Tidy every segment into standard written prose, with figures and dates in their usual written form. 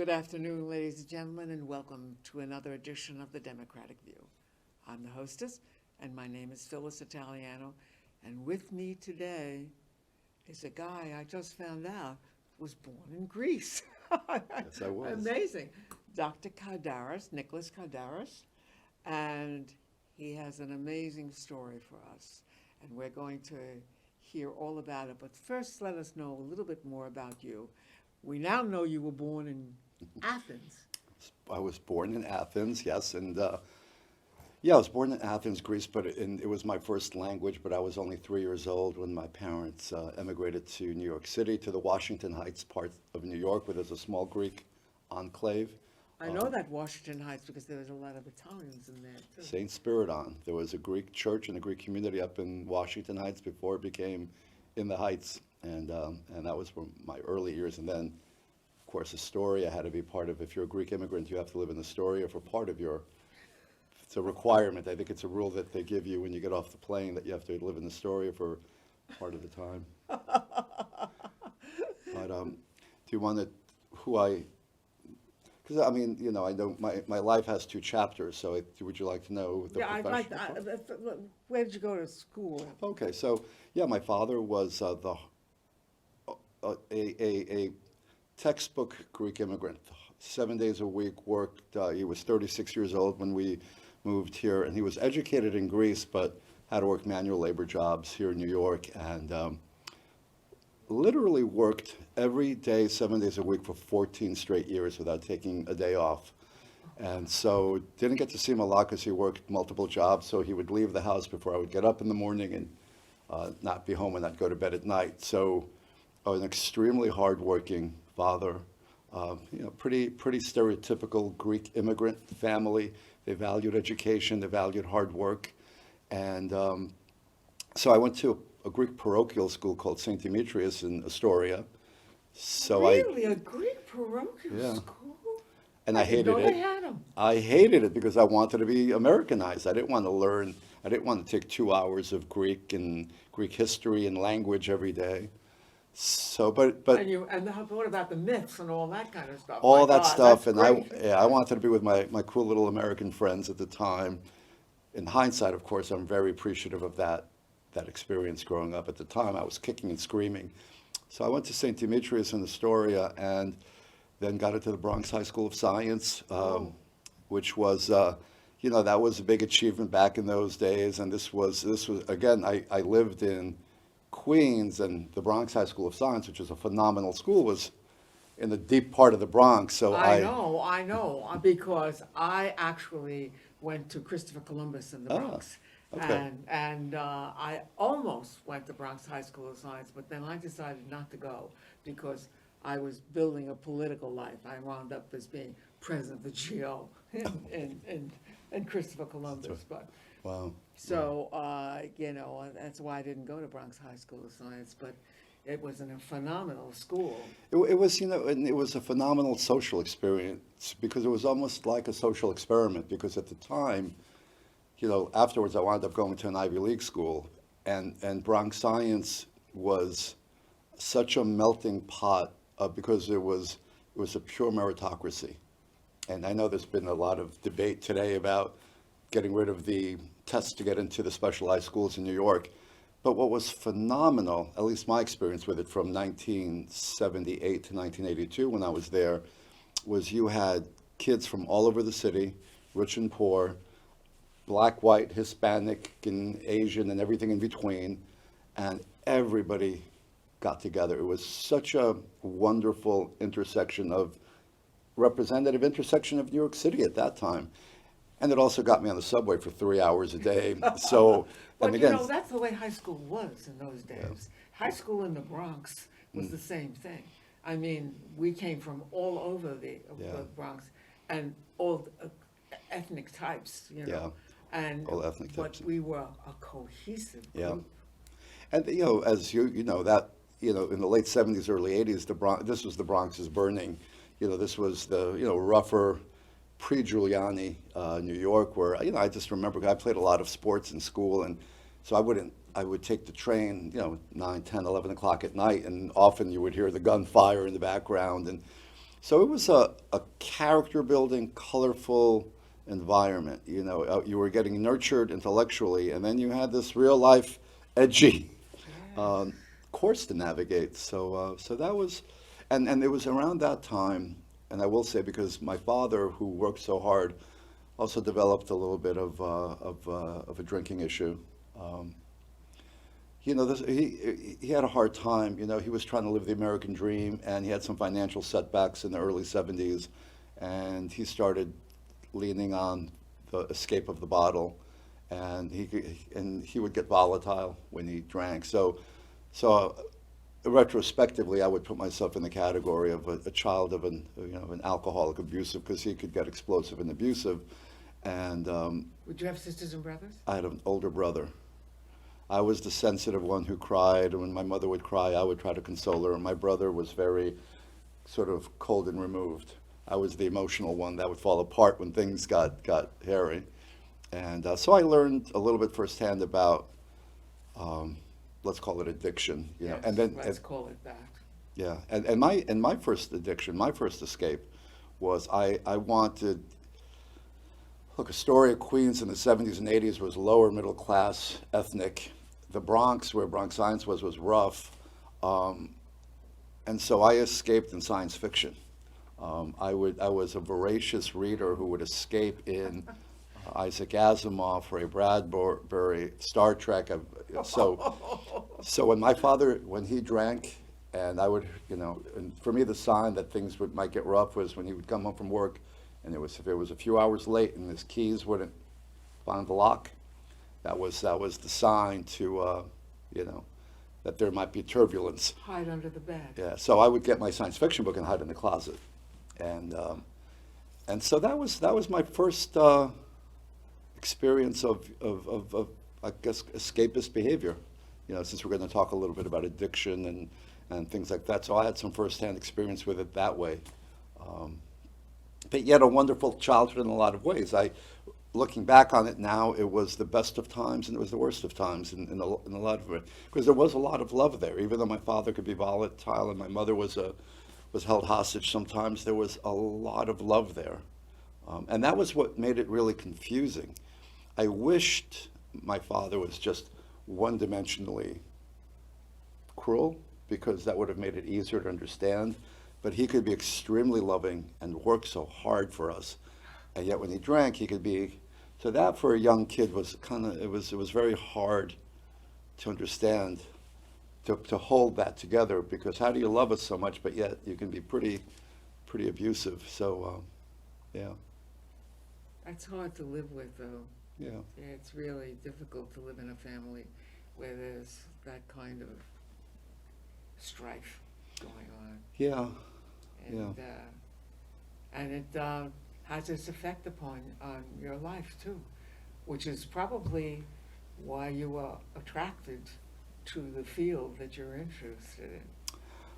Good afternoon, ladies and gentlemen, and welcome to another edition of the Democratic View. I'm the hostess, and my name is Phyllis Italiano, and with me today is a guy I just found out was born in Greece. Yes, I was. Amazing. Dr. Karadaras, Nicholas Karadaras, and he has an amazing story for us, and we're going to hear all about it. But first, let us know a little bit more about you. We now know you were born in Athens. I was born in Athens, yes, and I was born in Athens, Greece, but it was my first language. But I was only 3 years old when my parents emigrated to New York City, to the Washington Heights part of New York, where there's a small Greek enclave. I know that Washington Heights because there was a lot of Italians in there too. St. Spiridon. There was a Greek church and a Greek community up in Washington Heights before it became in the Heights, and that was from my early years. And then, of course, Astoria had to be part of. If you're a Greek immigrant, you have to live in Astoria for part of your. It's a requirement. I think it's a rule that they give you when you get off the plane, that you have to live in Astoria for part of the time. But do you want to who I? Because I mean, I know my life has two chapters. So would you like to know the Yeah, I'd like. professional part? Where did you go to school? Okay, so my father was a textbook Greek immigrant. 7 days a week worked. He was 36 years old when we moved here, and he was educated in Greece, but had to work manual labor jobs here in New York, and literally worked every day, 7 days a week for 14 straight years without taking a day off. And so didn't get to see him a lot because he worked multiple jobs. So he would leave the house before I would get up in the morning and not be home and not go to bed at night. So an extremely hardworking father, pretty stereotypical Greek immigrant family. They valued education, they valued hard work. And so I went to a Greek parochial school called St. Demetrius in Astoria. So Really, a Greek parochial Yeah. school? And I didn't hated know it. they had 'em. I hated it because I wanted to be Americanized. I didn't want to learn. I didn't want to take 2 hours of Greek and Greek history and language every day. So, but What about the myths and all that kind of stuff? all My that God, stuff, that's and great. I wanted to be with my cool little American friends at the time. In hindsight, of course, I'm very appreciative of that experience growing up. At the time, I was kicking and screaming. So I went to St. Demetrius in Astoria, and then got into the Bronx High School of Science, which was, that was a big achievement back in those days. And this was again, I lived in Queens, and the Bronx High School of Science, which was a phenomenal school, was in the deep part of the Bronx. So I know, because I actually went to Christopher Columbus in the Bronx. okay. And I almost went to Bronx High School of Science, but then I decided not to go because I was building a political life. I wound up as being president of the GO in Christopher Columbus, but. Wow. So, that's why I didn't go to Bronx High School of Science, but it was a phenomenal school. It was, and it was a phenomenal social experience because it was almost like a social experiment. Because at the time, afterwards I wound up going to an Ivy League school, and Bronx Science was such a melting pot because it was a pure meritocracy. And I know there's been a lot of debate today about getting rid of the tests to get into the specialized schools in New York. But what was phenomenal, at least my experience with it from 1978 to 1982 when I was there, was you had kids from all over the city, rich and poor, black, white, Hispanic, and Asian, and everything in between, and everybody got together. It was such a wonderful representative intersection of New York City at that time. And it also got me on the subway for 3 hours a day. So, But and again, that's the way high school was in those days. High school in the Bronx was the same thing. I mean, we came from all over the Bronx and all ethnic types, and all ethnic but types. we were a cohesive Yeah. group. And as you know that in the late 70s, early 80s, this was the Bronx's burning. This was the rougher pre-Giuliani New York, where I just remember I played a lot of sports in school, and so I would take the train 9, 10, 11 o'clock at night, and often you would hear the gunfire in the background, and So it was a character building, colorful environment. You know, you were getting nurtured intellectually, and then you had this real life, edgy Yes. course to navigate. So that was, and it was around that time, and I will say because my father, who worked so hard, also developed a little bit of a drinking issue. Um, you know, he had a hard time. You know, he was trying to live the American dream, and he had some financial setbacks in the early '70s, and he started leaning on the escape of the bottle, and he would get volatile when he drank. So retrospectively, I would put myself in the category of a child of an alcoholic abusive, because he could get explosive and abusive, and Would you have sisters and brothers? I had an older brother. I was the sensitive one who cried, and when my mother would cry, I would try to console her, and my brother was very sort of cold and removed. I was the emotional one that would fall apart when things got hairy. And so I learned a little bit firsthand about, let's call it addiction, you know. Yes, And then, let's call it that. yeah, and my first addiction, my first escape was I wanted. Look, Astoria, Queens in the '70s and '80s was lower middle class, ethnic. The Bronx, where Bronx Science was rough. And so I escaped in science fiction. I was a voracious reader who would escape in Isaac Asimov, Ray Bradbury, Star Trek. So when my father, when he drank, and I would, you know, and for me the sign that things might get rough was when he would come home from work, and if it was a few hours late and his keys wouldn't find the lock, that was the sign to, you know, that there might be turbulence. Hide under the bed. Yeah, so I would get my science fiction book and hide in the closet, and so that was my first experience of I guess escapist behavior. You know, since we're going to talk a little bit about addiction and things like that, so I had some firsthand experience with it that way. But yet a wonderful childhood in a lot of ways. Looking back on it now, it was the best of times and it was the worst of times in a lot of it, because there was a lot of love there. Even though my father could be volatile and my mother was held hostage sometimes, there was a lot of love there, and that was what made it really confusing. I wished my father was just one-dimensionally cruel, because that would have made it easier to understand. But he could be extremely loving and work so hard for us, and yet when he drank, he could be. So that for a young kid was it was very hard to understand, to hold that together, because how do you love us so much, but yet you can be pretty abusive. So yeah. That's hard to live with, though. Yeah. Yeah, it's really difficult to live in a family where there's that kind of strife going on. Yeah. And it has its effect on your life too, which is probably why you are attracted to the field that you're interested in.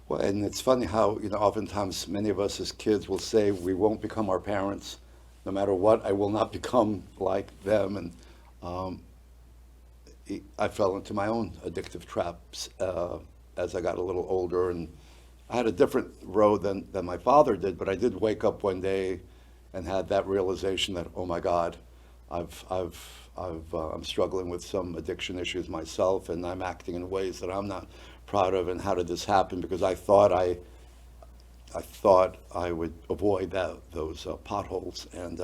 Well, and it's funny how, you know, oftentimes many of us as kids will say we won't become our parents. No matter what, I will not become like them. And I fell into my own addictive traps as I got a little older, and I had a different road than my father did, but I did wake up one day and had that realization that, oh my God, I'm struggling with some addiction issues myself, and I'm acting in ways that I'm not proud of. And how did this happen? Because I thought I would avoid those potholes, and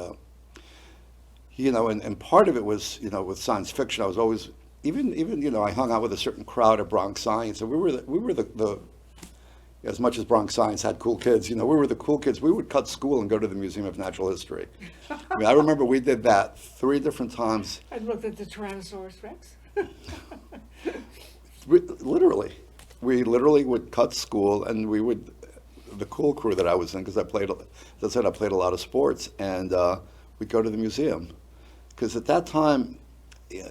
you know, and part of it was, you know, with science fiction, I was always even you know, I hung out with a certain crowd at Bronx Science, and we were the as much as Bronx Science had cool kids, you know, we were the cool kids. We would cut school and go to the Museum of Natural History. I mean, I remember we did that 3 different times. I looked at the Tyrannosaurus Rex. Literally, we literally would cut school, and we would, the cool crew that I was in, because I played, as I said, I played a lot of sports, and we'd go to the museum, because at that time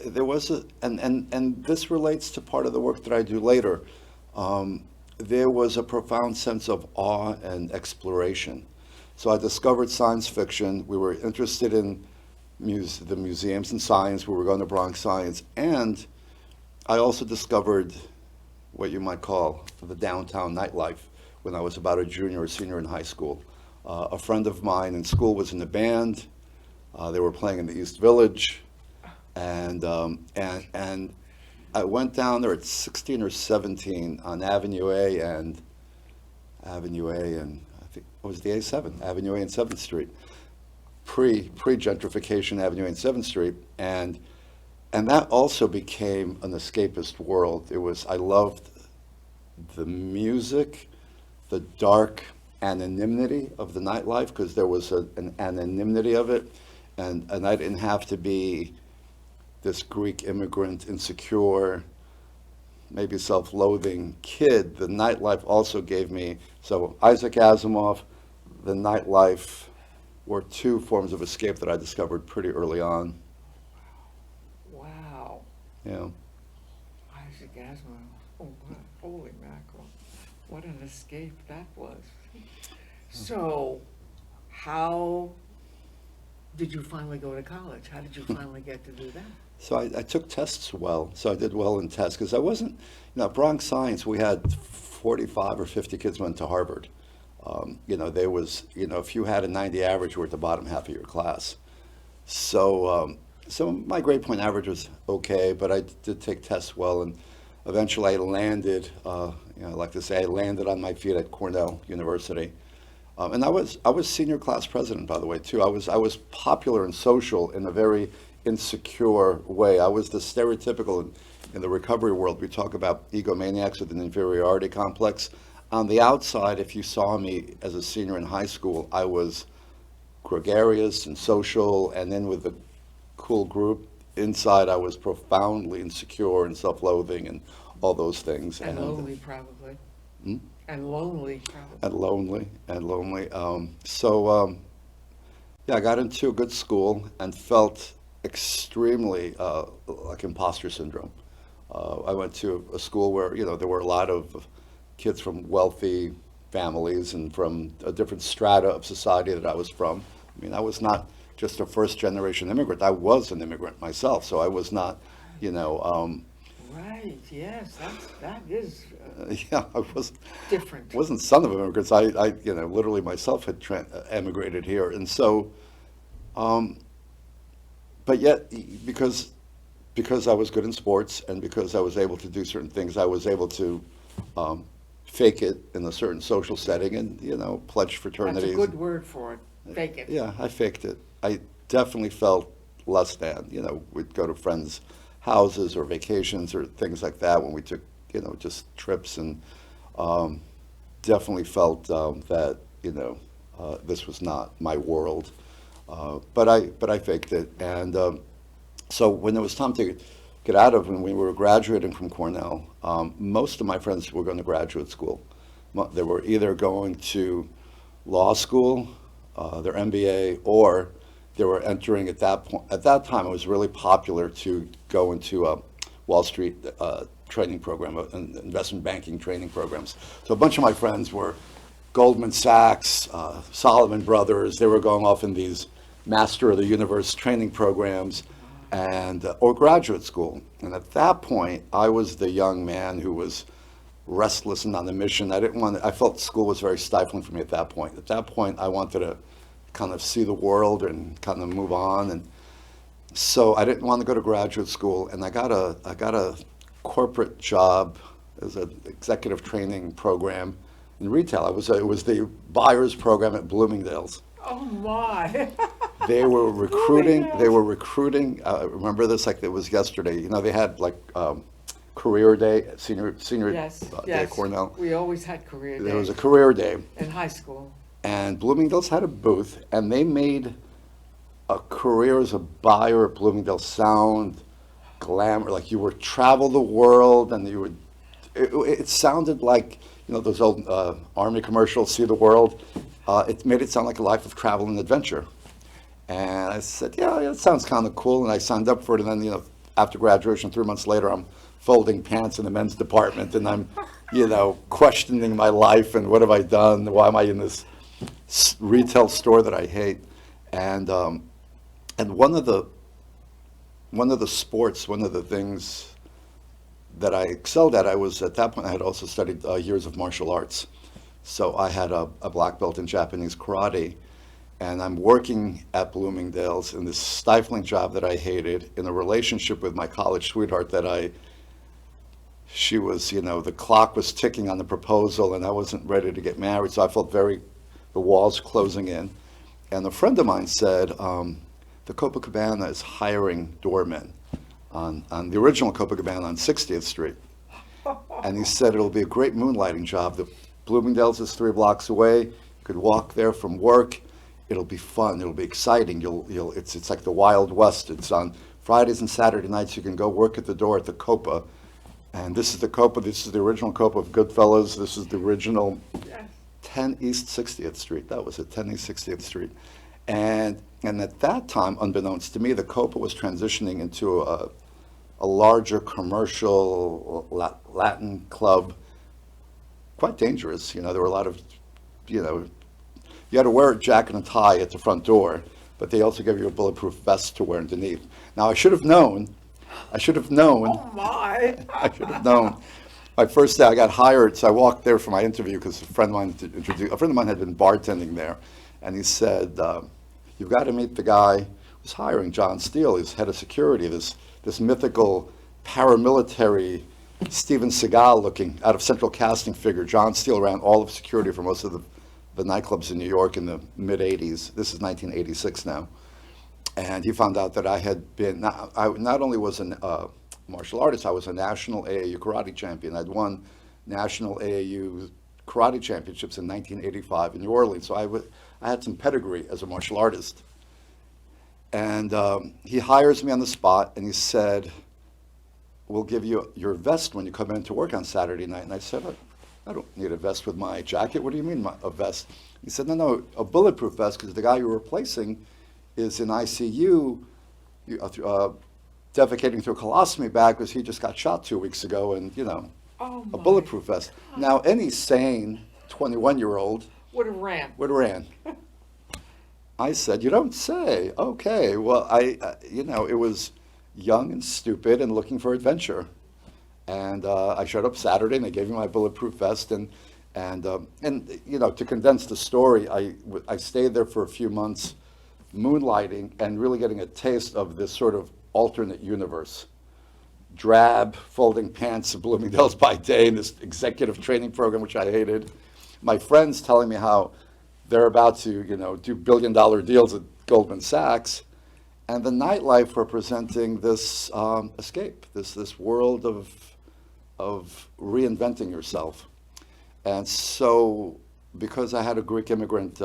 there was and this relates to part of the work that I do later. There was a profound sense of awe and exploration. So I discovered science fiction. We were interested in the museums and science. We were going to Bronx Science. And I also discovered what you might call the downtown nightlife when I was about a junior or senior in high school. A friend of mine in school was in the band. They were playing in the East Village, and I went down there at 16 or 17 on Avenue A and I think it was the A7, Avenue A and 7th Street, pre-gentrification Avenue A and 7th Street, and that also became an escapist world. I loved the music, the dark anonymity of the nightlife, because there was an anonymity of it, and I didn't have to be this Greek immigrant, insecure, maybe self-loathing kid. The nightlife also gave me, so Isaac Asimov, the nightlife were two forms of escape that I discovered pretty early on. Wow. Yeah. Isaac Asimov. Oh, what, holy mackerel. What an escape that was. So, how did you finally go to college? How did you finally get to do that? So I took tests well, so I did well in tests, because I wasn't, Bronx Science, we had 45 or 50 kids went to Harvard. There was, if you had a 90 average, you were at the bottom half of your class. So my grade point average was okay, but I did take tests well, and eventually I landed, I like to say, I landed on my feet at Cornell University. And I was senior class president, by the way, too. I was popular and social in a very insecure way. I was the stereotypical, in the recovery world, we talk about egomaniacs with an inferiority complex. On the outside, if you saw me as a senior in high school, I was gregarious and social, and then with the cool group. Inside, I was profoundly insecure and self-loathing and all those things. And lonely, probably. Hmm? And lonely, probably. And lonely. I got into a good school and felt extremely like imposter syndrome. I went to a school where, there were a lot of kids from wealthy families and from a different strata of society that I was from. I mean, I was not just a first generation immigrant. I was an immigrant myself, so I was not, Right, yes, that is yeah, I different. wasn't son of immigrants. I literally myself had emigrated here, and so, but yet because I was good in sports and because I was able to do certain things, I was able to fake it in a certain social setting and pledge fraternities. That's a good word for it. Fake it. Yeah, I faked it. I definitely felt less than. We'd go to friends' houses or vacations or things like that when we took just trips, and definitely felt that this was not my world, but I faked it. And so when it was time to get out of, when we were graduating from Cornell, most of my friends were going to graduate school. They were either going to law school, their MBA, or they were entering at that point. At that time, it was really popular to go into a Wall Street training program, investment banking training programs. So a bunch of my friends were Goldman Sachs, Solomon Brothers. They were going off in these Master of the Universe training programs, or graduate school. And at that point, I was the young man who was restless and on a mission. I felt school was very stifling for me at that point. At that point, I wanted to kind of see the world and kind of move on. And so I didn't want to go to graduate school, and I got a corporate job as an executive training program in retail. It was the buyer's program at Bloomingdale's. Oh my! They were recruiting. Remember this like it was yesterday. They had like career day, senior Yes, day at Cornell. We always had career day. There was a career day in high school. And Bloomingdale's had a booth, and they made a career as a buyer at Bloomingdale's sound glamour, like you would travel the world, and you would. It sounded like those old Army commercials, see the world. It made it sound like a life of travel and adventure. And I said, yeah, it sounds kind of cool, and I signed up for it. And then after graduation, 3 months later, I'm folding pants in the men's department, and I'm questioning my life and what have I done? Why am I in this retail store that I hate? And one of the sports, one of the things that I excelled at, at that point I had also studied years of martial arts. So I had a black belt in Japanese karate, and I'm working at Bloomingdale's in this stifling job that I hated, in a relationship with my college sweetheart she was, the clock was ticking on the proposal, and I wasn't ready to get married, so I felt the walls closing in. And a friend of mine said, the Copacabana is hiring doormen on the original Copacabana on 60th Street. And he said it'll be a great moonlighting job. The Bloomingdale's is 3 blocks away. You could walk there from work. It'll be fun. It'll be exciting. It's like the Wild West. It's on Fridays and Saturday nights. You can go work at the door at the Copa. And this is the Copa. This is the original Copa of Goodfellas. This is the original 10 East 60th Street. That was it, 10 East 60th Street. And at that time, unbeknownst to me, the Copa was transitioning into a larger commercial Latin club, quite dangerous. There were a lot of, you had to wear a jacket and tie at the front door, but they also gave you a bulletproof vest to wear underneath. Now, I should have known. Oh, my. I should have known. My first day I got hired, so I walked there for my interview because a friend of mine had been bartending there, and he said, you've got to meet the guy who's hiring, John Steele. He's head of security, this mythical paramilitary Steven Seagal looking out of central casting figure. John Steele ran all of security for most of the nightclubs in New York in the mid-'80s. This is 1986 now. And he found out that I had been, I not only was a martial artist, I was a national AAU karate champion. I'd won national AAU karate championships in 1985 in New Orleans. So I had some pedigree as a martial artist. And he hires me on the spot, and he said, we'll give you your vest when you come in to work on Saturday night. And I said, I don't need a vest with my jacket. What do you mean a vest? He said, no, a bulletproof vest, because the guy you're replacing is in ICU, defecating through a colostomy bag because he just got shot 2 weeks ago, and, a bulletproof vest. Now, any sane 21-year-old would have ran. I said, you don't say. Okay, well, it was young and stupid and looking for adventure. And I showed up Saturday, and they gave me my bulletproof vest. And to condense the story, I stayed there for a few months, moonlighting and really getting a taste of this sort of alternate universe. Drab, folding pants at Bloomingdale's by day in this executive training program, which I hated. My friends telling me how they're about to, do billion-dollar deals at Goldman Sachs. And the nightlife representing this escape, this world of reinventing yourself. And so, because I had a Greek immigrant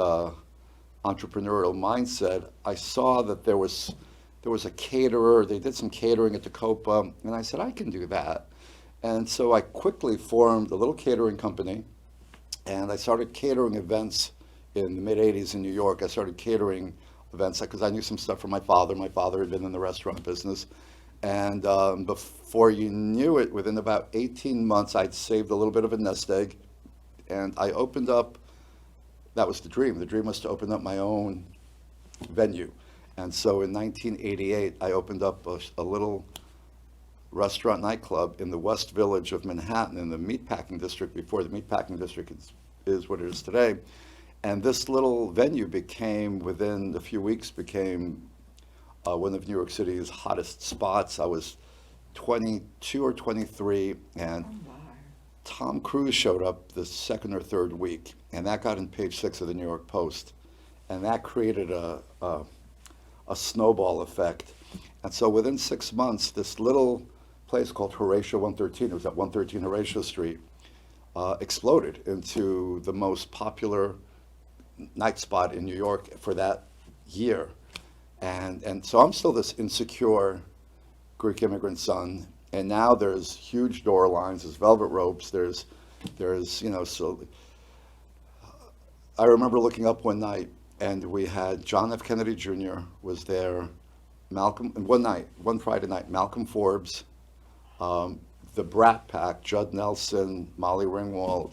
entrepreneurial mindset, I saw that there was a caterer. They did some catering at the Copa, and I said, I can do that. And so I quickly formed a little catering company, and I started catering events in the mid-'80s in New York. I started catering events because I knew some stuff from my father. My father had been in the restaurant business. And before you knew it, within about 18 months, I'd saved a little bit of a nest egg, and I opened up. That was the dream. The dream was to open up my own venue. And so in 1988, I opened up a little restaurant nightclub in the West Village of Manhattan in the meatpacking district before the meatpacking district is what it is today. And this little venue within a few weeks, became one of New York City's hottest spots. I was 22 or 23, and Tom Cruise showed up the second or third week, and that got in page 6 of the New York Post, and that created a snowball effect. And so within 6 months, this little place called Horatio 113, it was at 113 Horatio Street, exploded into the most popular night spot in New York for that year. And so I'm still this insecure Greek immigrant son, and now there's huge door lines, there's velvet ropes, there's so I remember looking up one night, and we had John F. Kennedy Jr. was there, one Friday night, Malcolm Forbes, the Brat Pack, Judd Nelson, Molly Ringwald,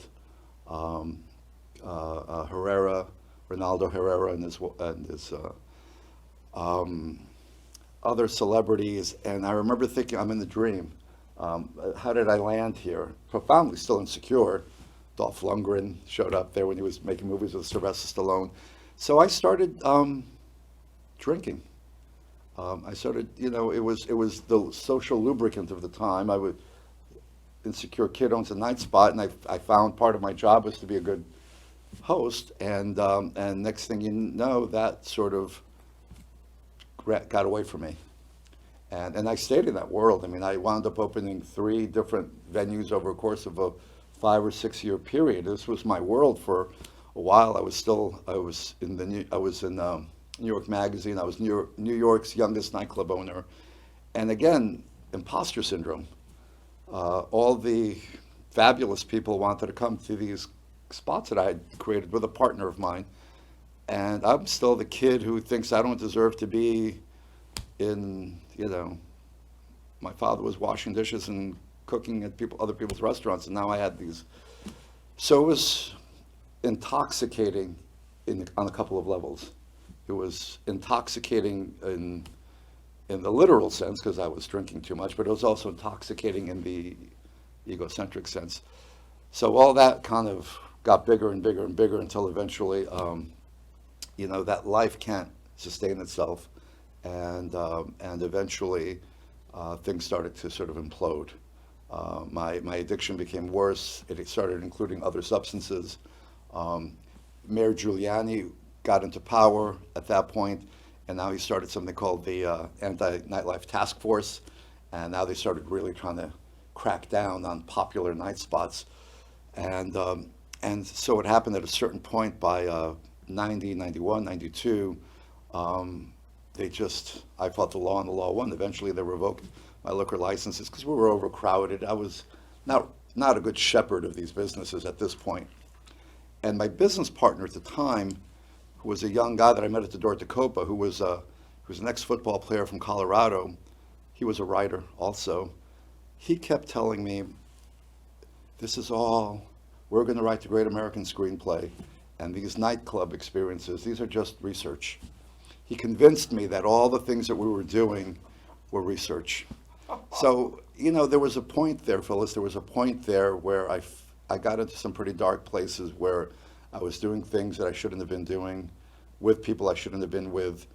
Herrera, Ronaldo Herrera, and his other celebrities. And I remember thinking, I'm in the dream. How did I land here? Profoundly still insecure, Dolph Lundgren showed up there when he was making movies with Sylvester Stallone. So I started drinking. I started, it was the social lubricant of the time. I would insecure kid owns a night spot, and I found part of my job was to be a good host, and next thing you know, that sort of got away from me. And I stayed in that world. I mean, I wound up opening 3 different venues over a course of a 5 or 6 year period. This was my world for a while. I was in New York Magazine. I was New York's youngest nightclub owner. And again, imposter syndrome. All the fabulous people wanted to come to these spots that I had created with a partner of mine. And I'm still the kid who thinks I don't deserve to be in, my father was washing dishes and cooking at other people's restaurants, and now I had these. So it was intoxicating on a couple of levels. It was intoxicating in the literal sense, because I was drinking too much, but it was also intoxicating in the egocentric sense. So all that kind of got bigger and bigger and bigger until eventually, that life can't sustain itself, and eventually things started to sort of implode. My addiction became worse. It started including other substances. Mayor Giuliani got into power at that point, and now he started something called the Anti-Nightlife Task Force, and now they started really trying to crack down on popular night spots. And so it happened at a certain point by 90, 91, 92, I fought the law and the law won. Eventually they revoked my liquor licenses because we were overcrowded. I was not a good shepherd of these businesses at this point. And my business partner at the time, who was a young guy that I met at the door at Copa, who was an ex-football player from Colorado, he was a writer also. He kept telling me, we're going to write the great American screenplay, and these nightclub experiences, these are just research. He convinced me that all the things that we were doing were research. So, there was a point there, Phyllis, there was a point there where I got into some pretty dark places where I was doing things that I shouldn't have been doing with people I shouldn't have been with,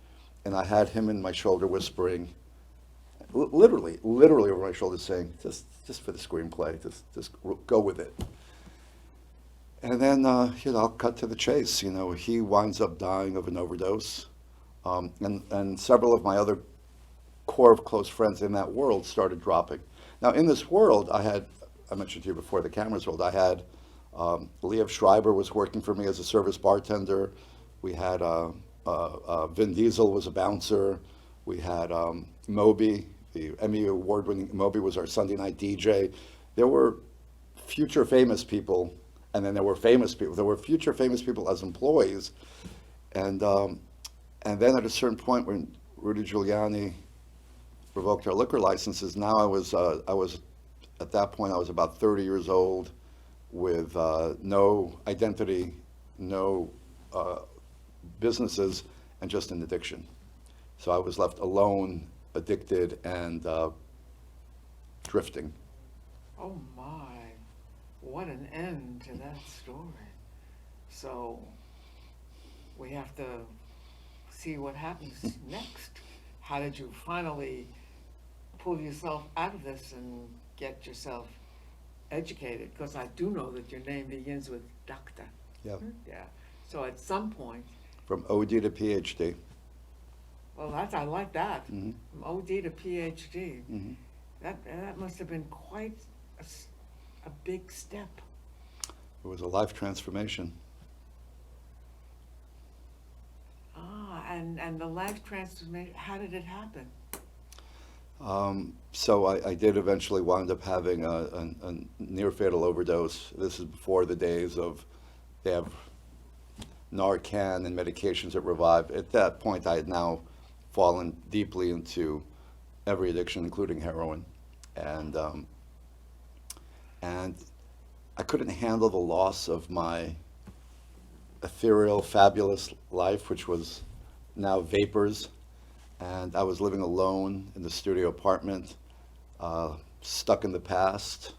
and I had him in my shoulder whispering, literally over my shoulder saying, just for the screenplay, just go with it. And then, I'll cut to the chase. He winds up dying of an overdose. And several of my other core of close friends in that world started dropping. Now, in this world, I mentioned to you before the cameras rolled, I had Liev Schreiber was working for me as a service bartender. We had Vin Diesel was a bouncer. We had Moby, the Emmy award-winning Moby was our Sunday night DJ. There were future famous people, and then there were famous people. There were future famous people as employees, and then at a certain point when Rudy Giuliani revoked our liquor licenses, now I was at that point I was about 30 years old, with no identity, no businesses, and just an addiction. So I was left alone, addicted, and drifting. Oh my, what an end to that story. So we have to see what happens next. How did you finally pull yourself out of this and get yourself educated? Because I do know that your name begins with doctor. Yep. Yeah. So at some point. From OD to PhD. Well, I like that. Mm-hmm. From OD to PhD. Mm-hmm. That must have been quite a big step. It was a life transformation. And the life transformation, how did it happen? So I did eventually wind up having a near fatal overdose. This is before the days of, they have Narcan and medications that revive. At that point, I had now fallen deeply into every addiction, including heroin. And I couldn't handle the loss of my ethereal, fabulous life, which was now vapors. And I was living alone in the studio apartment, stuck in the past,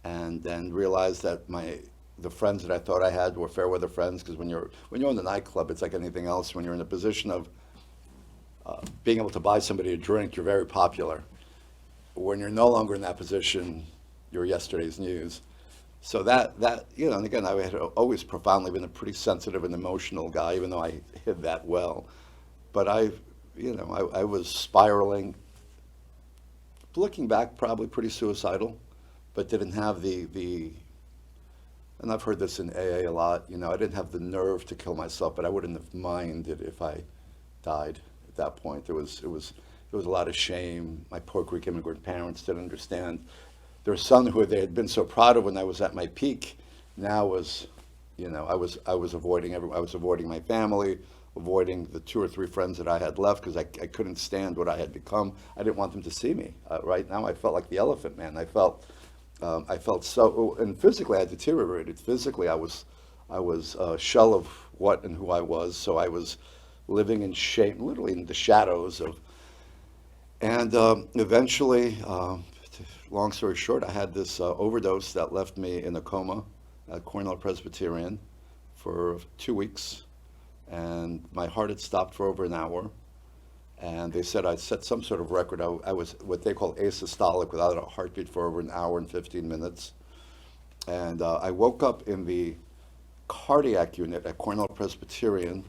and then realized that my the friends that I thought I had were fair weather friends, because when you're in the nightclub, it's like anything else. When you're in a position of being able to buy somebody a drink, you're very popular. When you're no longer in that position, you're yesterday's news. So that you know, and again, I had always profoundly been a pretty sensitive and emotional guy, even though I hid that well. But I was spiraling. Looking back, probably pretty suicidal, but didn't have the and I've heard this in AA a lot, you know, I didn't have the nerve to kill myself, but I wouldn't have minded if I died at that point. There was a lot of shame. My poor Greek immigrant parents didn't understand. Their son, who they had been so proud of when I was at my peak, now was, you know, I was avoiding I was avoiding my family, avoiding the 2 or 3 friends that I had left, because I couldn't stand what I had become. I didn't want them to see me. Right now, I felt like the Elephant Man. I felt so, and physically, I deteriorated. Physically, I was a shell of what and who I was. So I was living in shame, literally in the shadows of. And eventually, long story short, I had this overdose that left me in a coma at Cornell Presbyterian for 2 weeks, and my heart had stopped for over an hour. And they said I set some sort of record. I was what they call asystolic, without a heartbeat, for over an hour and 15 minutes. And I woke up in the cardiac unit at Cornell Presbyterian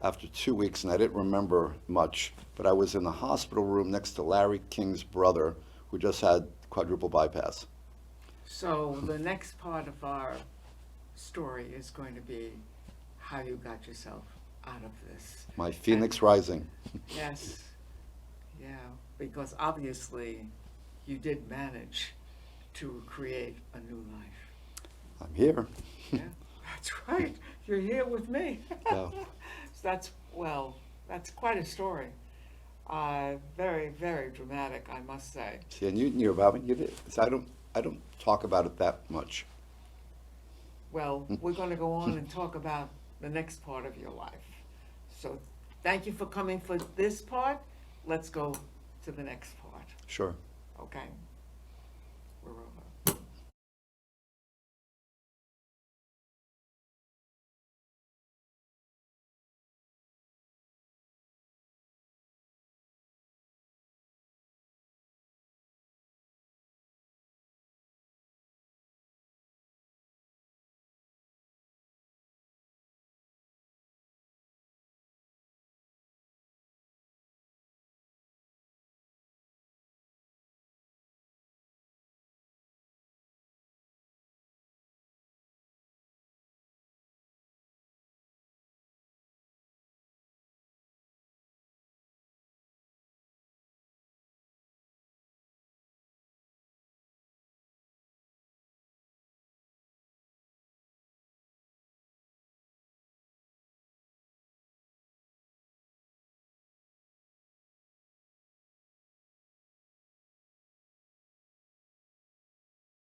after 2 weeks, and I didn't remember much, but I was in the hospital room next to Larry King's brother, who just had quadruple bypass. So the next part of our story is going to be how you got yourself out of this. My phoenix rising. Yes, yeah, because obviously you did manage to create a new life. I'm here. Yeah, that's right. You're here with me. Yeah. That's quite a story. Very, very dramatic, I must say. See, and you knew about me. You did. So I don't talk about it that much. Well, we're going to go on and talk about the next part of your life. So thank you for coming for this part. Let's go to the next part. Sure. Okay? We're over.